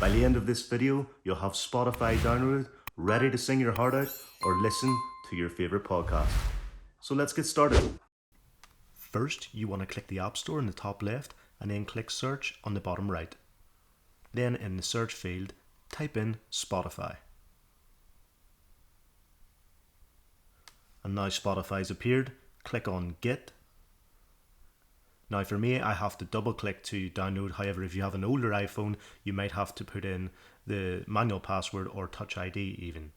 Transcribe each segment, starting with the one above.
By the end of this video, you'll have Spotify downloaded, ready to sing your heart out or listen to your favorite podcast. So let's get started. First, you want to click the App Store in the top left and then click search on the bottom right. Then in the search field, type in Spotify. And now Spotify's appeared. Click on Get. Now for me, I have to double click to download. However, if you have an older iPhone, you might have to put in the manual password or Touch ID even.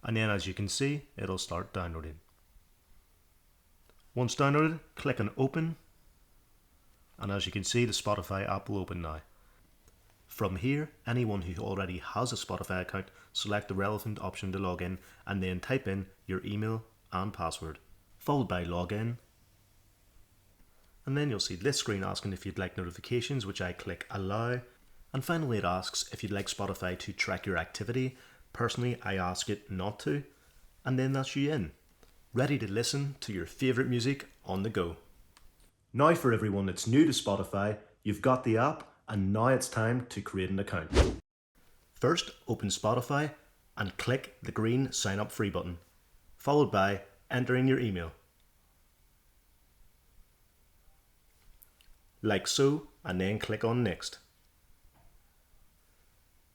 And then as you can see, it'll start downloading. Once downloaded, click on Open. And as you can see, the Spotify app will open now. From here, anyone who already has a Spotify account, select the relevant option to log in and then type in your email and password, followed by login. And then you'll see this screen asking if you'd like notifications, which I click allow. And finally it asks if you'd like Spotify to track your activity. Personally, I ask it not to. And then that's you in, ready to listen to your favourite music on the go. Now for everyone that's new to Spotify, you've got the app and now it's time to create an account. First, open Spotify and click the green sign up free button, followed by entering your email. Like so, and then click on next.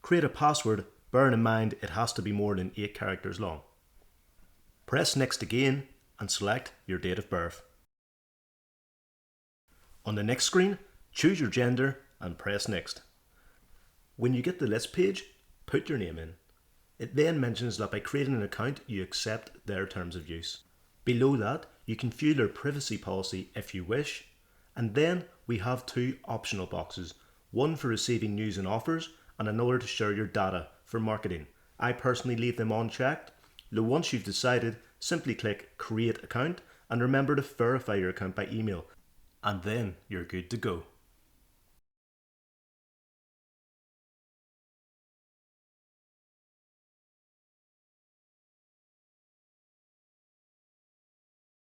Create a password, bearing in mind it has to be more than 8 characters long. Press next again and select your date of birth. On the next screen, choose your gender and press next. When you get the list page, put your name in. It then mentions that by creating an account, you accept their terms of use. Below that, you can view their privacy policy if you wish. And then we have 2 optional boxes, one for receiving news and offers and another to share your data for marketing. I personally leave them unchecked. Once you've decided, simply click Create Account and remember to verify your account by email, and then you're good to go.